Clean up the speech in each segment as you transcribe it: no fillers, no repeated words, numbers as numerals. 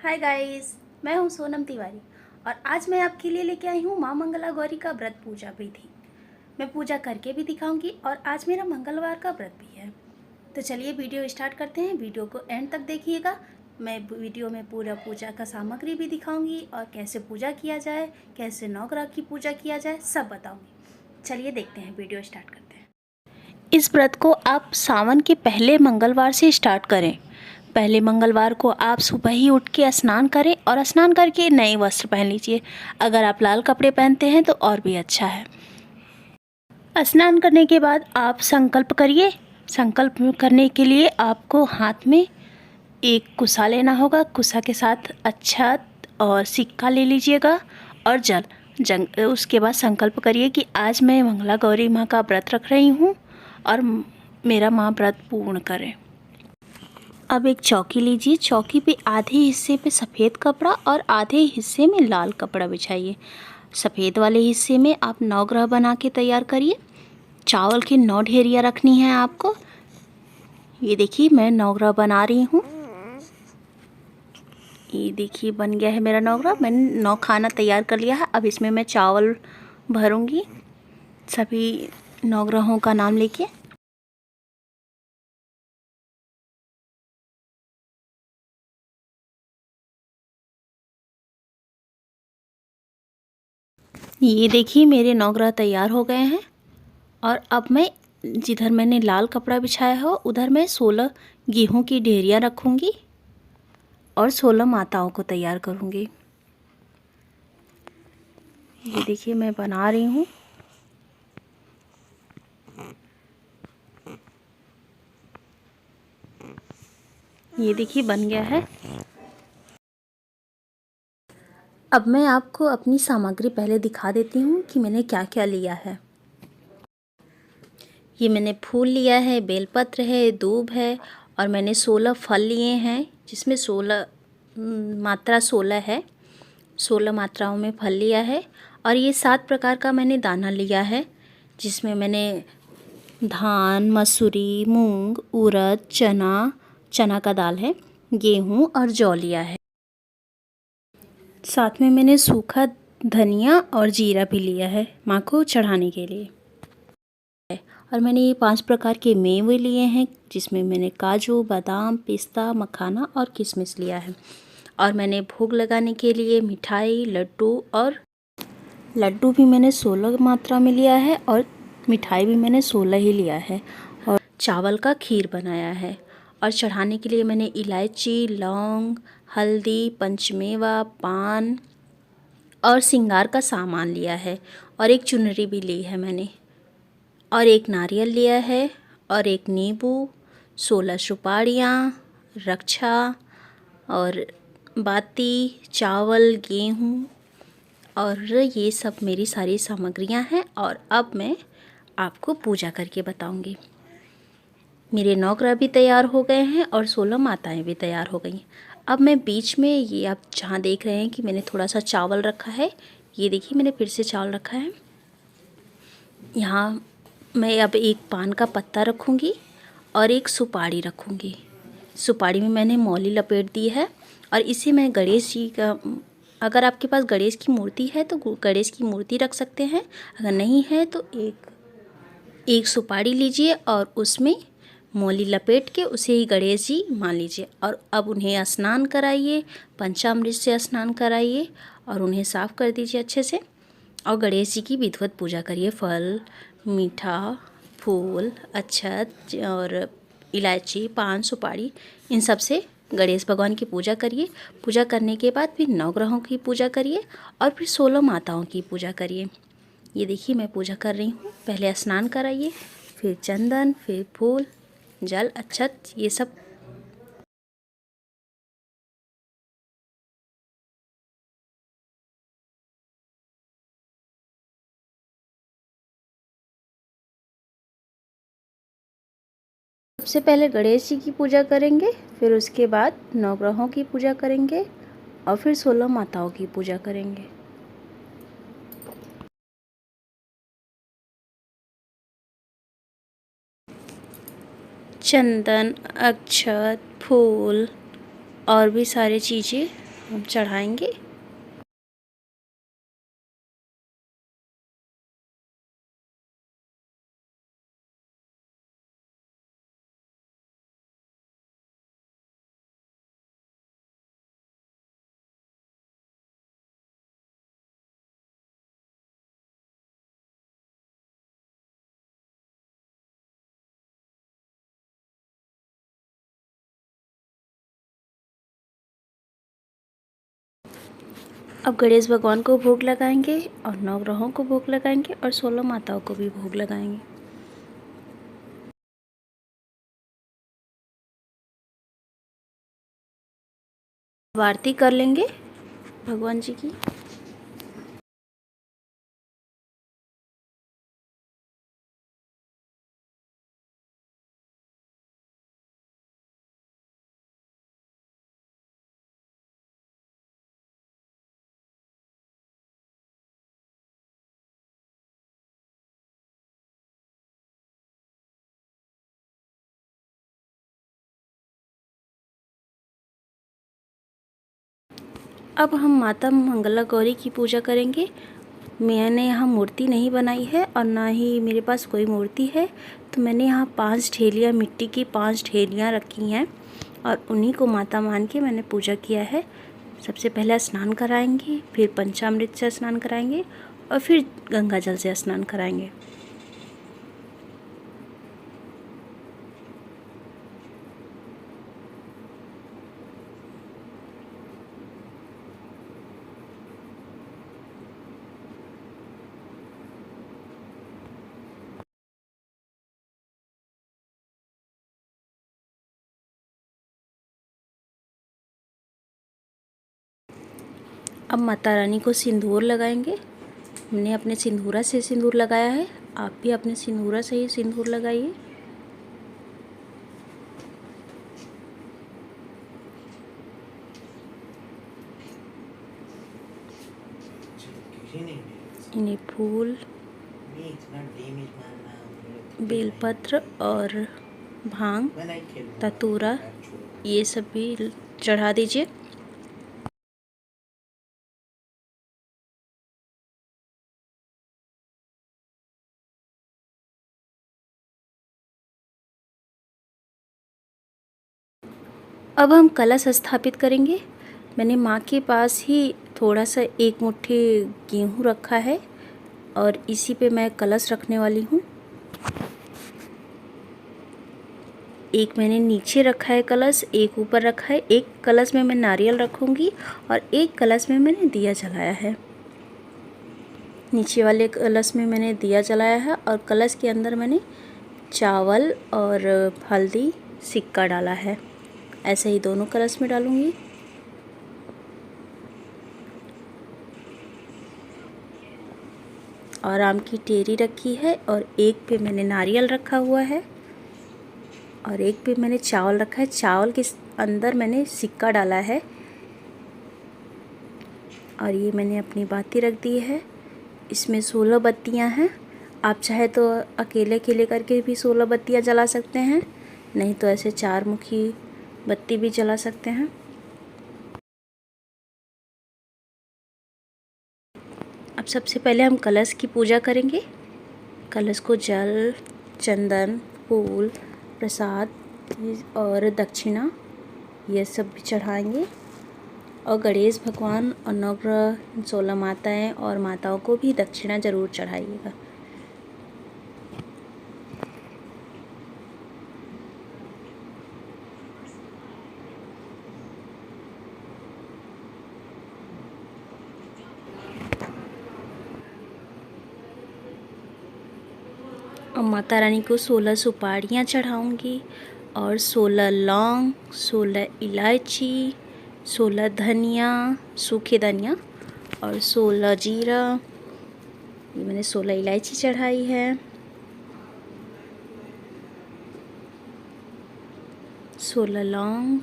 Hi guys, मैं हूँ सोनम तिवारी और आज मैं आपके लिए लेके आई हूँ माँ मंगला गौरी का व्रत पूजा विधि। मैं पूजा करके भी दिखाऊंगी और आज मेरा मंगलवार का व्रत भी है। तो चलिए वीडियो स्टार्ट करते हैं। वीडियो को एंड तक देखिएगा। मैं वीडियो में पूरा पूजा का सामग्री भी दिखाऊंगी और कैसे पूजा किया जाए, कैसे नवग्रह की पूजा किया जाए, सब बताऊँगी। चलिए देखते हैं, वीडियो स्टार्ट करते हैं। इस व्रत को आप सावन के पहले मंगलवार से स्टार्ट करें। पहले मंगलवार को आप सुबह ही उठ के स्नान करें और स्नान करके नए वस्त्र पहन लीजिए। अगर आप लाल कपड़े पहनते हैं तो और भी अच्छा है। स्नान करने के बाद आप संकल्प करिए। संकल्प करने के लिए आपको हाथ में एक कुसा लेना होगा। कुसा के साथ अक्षत और सिक्का ले लीजिएगा और जल। उसके बाद संकल्प करिए कि आज मैं मंगला गौरी माँ का व्रत रख रही हूँ और मेरा माँ व्रत पूर्ण करे। अब एक चौकी लीजिए। चौकी पे आधे हिस्से पे सफ़ेद कपड़ा और आधे हिस्से में लाल कपड़ा बिछाइए। सफ़ेद वाले हिस्से में आप नवग्रह बना के तैयार करिए। चावल की 9 ढेरियाँ रखनी है आपको। ये देखिए मैं नवग्रह बना रही हूँ। ये देखिए बन गया है मेरा नवग्रह। मैंने 9 खाना तैयार कर लिया है। अब इसमें मैं चावल भरूँगी सभी नवग्रहों का नाम लेके। ये देखिए मेरे नवग्रह तैयार हो गए हैं और अब मैं जिधर मैंने लाल कपड़ा बिछाया हो उधर मैं 16 गेहूं की ढेरियाँ रखूँगी और 16 माताओं को तैयार करूँगी। ये देखिए मैं बना रही हूँ। ये देखिए बन गया है। अब मैं आपको अपनी सामग्री पहले दिखा देती हूँ कि मैंने क्या क्या लिया है। ये मैंने फूल लिया है, बेलपत्र है, दूब है और मैंने 16 फल लिए हैं जिसमें 16 मात्रा 16 है। 16 मात्राओं में फल लिया है और ये 7 प्रकार का मैंने दाना लिया है जिसमें मैंने धान, मसूरी, मूंग, उड़द, चना का दाल है, गेहूँ और जौ लिया है। साथ में मैंने सूखा धनिया और जीरा भी लिया है माँ को चढ़ाने के लिए। और मैंने ये 5 प्रकार के मेवे लिए हैं जिसमें मैंने काजू, बादाम, पिस्ता, मखाना और किशमिश लिया है। और मैंने भोग लगाने के लिए मिठाई, लड्डू भी मैंने 16 मात्रा में लिया है और मिठाई भी मैंने 16 ही लिया है। और चावल का खीर बनाया है। और चढ़ाने के लिए मैंने इलायची, लौंग, हल्दी, पंचमेवा, पान और श्रृंगार का सामान लिया है। और एक चुनरी भी ली है मैंने और एक नारियल लिया है और एक नींबू, 16 सुपारियाँ, रक्षा और बाती, चावल, गेहूँ और ये सब मेरी सारी सामग्रियाँ हैं। और अब मैं आपको पूजा करके बताऊंगी। मेरे नवग्रह भी तैयार हो गए हैं और 16 माताएं भी तैयार हो गई हैं। अब मैं बीच में ये आप जहाँ देख रहे हैं कि मैंने थोड़ा सा चावल रखा है, ये देखिए मैंने फिर से चावल रखा है। यहाँ मैं अब एक पान का पत्ता रखूँगी और एक सुपारी रखूँगी। सुपारी में मैंने मौली लपेट दी है और इसे मैं गणेश जी का, अगर आपके पास गणेश की मूर्ति है तो गणेश की मूर्ति रख सकते हैं। अगर नहीं है तो एक सुपारी लीजिए और उसमें मौली लपेट के उसे ही गणेश जी मान लीजिए। और अब उन्हें स्नान कराइए, पंचामृत से स्नान कराइए और उन्हें साफ़ कर दीजिए अच्छे से। और गणेश जी की विधिवत पूजा करिए। फल, मीठा, फूल, अक्षत और इलायची, पान, सुपारी, इन सब से गणेश भगवान की पूजा करिए। पूजा करने के बाद फिर नवग्रहों की पूजा करिए और फिर 16 माताओं की पूजा करिए। ये देखिए मैं पूजा कर रही हूँ। पहले स्नान कराइए, फिर चंदन, फिर फूल, जल, अक्षत, ये सब। सबसे पहले गणेश जी की पूजा करेंगे, फिर उसके बाद नवग्रहों की पूजा करेंगे और फिर 16 माताओं की पूजा करेंगे। चंदन, अक्षत, फूल और भी सारी चीज़ें हम चढ़ाएंगे। अब गणेश भगवान को भोग लगाएंगे और 9 ग्रहों को भोग लगाएंगे और 16 माताओं को भी भोग लगाएंगे। आरती कर लेंगे भगवान जी की। अब हम माता मंगला गौरी की पूजा करेंगे। मैंने यहाँ मूर्ति नहीं बनाई है और ना ही मेरे पास कोई मूर्ति है, तो मैंने यहाँ 5 ढेलियाँ, मिट्टी की 5 ढेलियाँ रखी हैं और उन्हीं को माता मान के मैंने पूजा किया है। सबसे पहले स्नान कराएंगे, फिर पंचामृत से स्नान कराएंगे और फिर गंगा जल से स्नान कराएंगे। अब माता रानी को सिंदूर लगाएंगे। हमने अपने सिंदूरा से सिंदूर लगाया है, आप भी अपने सिंदूरा से ही सिंदूर लगाइए। इन्हें फूल, बेलपत्र और भांग, धतूरा ये सब भी चढ़ा दीजिए। अब हम कलश स्थापित करेंगे। मैंने माँ के पास ही थोड़ा सा 1 मुट्ठी गेहूँ रखा है और इसी पे मैं कलश रखने वाली हूँ। एक मैंने नीचे रखा है कलश, एक ऊपर रखा है। एक कलश में मैं नारियल रखूँगी और एक कलश में मैंने दिया जलाया है। नीचे वाले कलश में मैंने दिया जलाया है और कलश के अंदर मैंने चावल और हल्दी सिक्का डाला है। ऐसे ही दोनों कलश में डालूँगी। और आम की टेरी रखी है और एक पे मैंने नारियल रखा हुआ है और एक पे मैंने चावल रखा है। चावल के अंदर मैंने सिक्का डाला है और ये मैंने अपनी बाती रख दी है। इसमें 16 बत्तियां हैं। आप चाहे तो अकेले अकेले करके भी 16 बत्तियां जला सकते हैं, नहीं तो ऐसे 4 मुखी बत्ती भी जला सकते हैं। अब सबसे पहले हम कलश की पूजा करेंगे। कलश को जल, चंदन, फूल, प्रसाद और दक्षिणा ये सब भी चढ़ाएंगे और गणेश भगवान और नवग्रह 16 माताएं और माताओं को भी दक्षिणा ज़रूर चढ़ाइएगा। और माता रानी को 16 सुपारियाँ चढ़ाऊँगी और 16 लौंग, 16 इलायची, 16 धनिया, सूखे धनिया और 16 जीरा। ये मैंने 16 इलायची चढ़ाई है, 16 लौंग,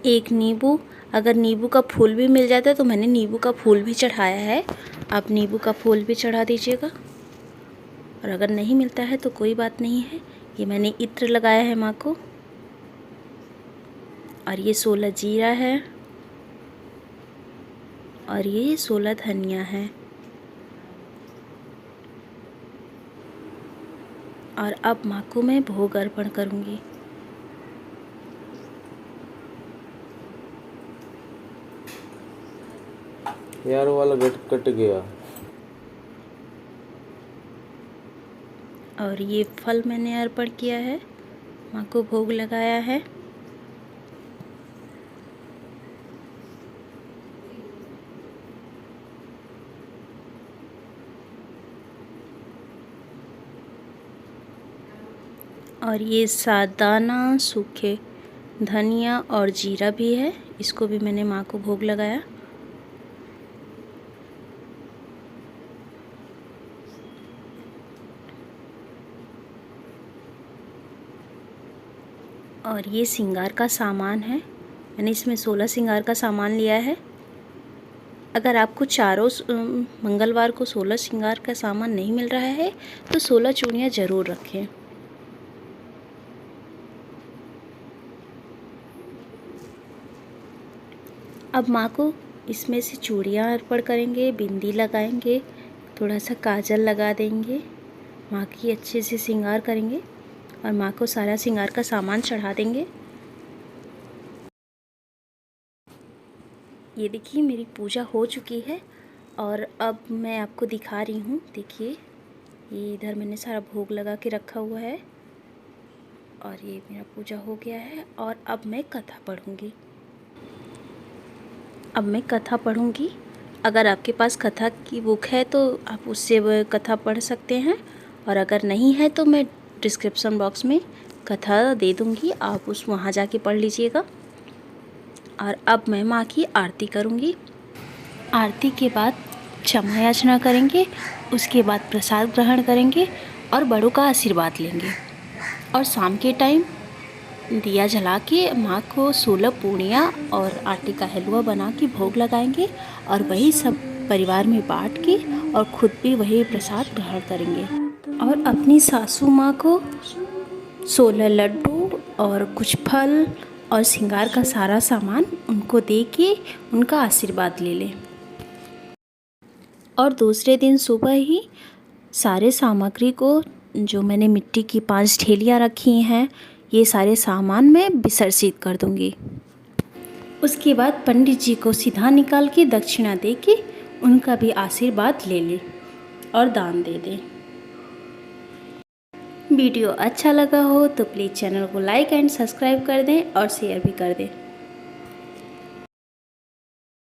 1 नींबू। अगर नींबू का फूल भी मिल जाता है तो मैंने नींबू का फूल भी चढ़ाया है, आप नींबू का फूल भी चढ़ा दीजिएगा। और अगर नहीं मिलता है तो कोई बात नहीं है। ये मैंने इत्र लगाया है माँ को। और ये 16 जीरा है और ये 16 धनिया है। और अब माँ को मैं भोग अर्पण करूँगी। यार वाला गेट कट गया। और ये फल मैंने अर्पण किया है, माँ को भोग लगाया है। और ये सादाना सूखे धनिया और जीरा भी है, इसको भी मैंने माँ को भोग लगाया। और ये श्रृंगार का सामान है, मैंने इसमें 16 श्रृंगार का सामान लिया है। अगर आपको चारों मंगलवार को 16 श्रृंगार का सामान नहीं मिल रहा है तो 16 चूड़ियाँ ज़रूर रखें। अब माँ को इसमें से चूड़ियाँ अर्पण करेंगे, बिंदी लगाएंगे, थोड़ा सा काजल लगा देंगे, माँ की अच्छे से श्रृंगार करेंगे और माँ को सारा श्रृंगार का सामान चढ़ा देंगे। ये देखिए मेरी पूजा हो चुकी है और अब मैं आपको दिखा रही हूँ। देखिए ये इधर मैंने सारा भोग लगा के रखा हुआ है और ये मेरा पूजा हो गया है। और अब मैं कथा पढ़ूँगी। अगर आपके पास कथा की बुक है तो आप उससे कथा पढ़ सकते हैं, और अगर नहीं है तो मैं डिस्क्रिप्शन बॉक्स में कथा दे दूँगी, आप वहाँ जाके पढ़ लीजिएगा। और अब मैं माँ की आरती करूँगी। आरती के बाद क्षमा याचना करेंगे, उसके बाद प्रसाद ग्रहण करेंगे और बड़ों का आशीर्वाद लेंगे। और शाम के टाइम दिया जला के माँ को 16 पूड़ियाँ और आटे का हलवा बना के भोग लगाएंगे और वही सब परिवार में बांट के और खुद भी वही प्रसाद ग्रहण करेंगे। और अपनी सासू माँ को 16 लड्डू और कुछ फल और श्रृंगार का सारा सामान उनको दे के उनका आशीर्वाद ले लें। और दूसरे दिन सुबह ही सारे सामग्री को, जो मैंने मिट्टी की 5 ढेलियाँ रखी हैं, ये सारे सामान मैं विसर्जित कर दूंगी। उसके बाद पंडित जी को सीधा निकाल के दक्षिणा दे के उनका भी आशीर्वाद ले लें और दान दे दें। वीडियो अच्छा लगा हो तो प्लीज़ चैनल को लाइक एंड सब्सक्राइब कर दें और शेयर भी कर दें।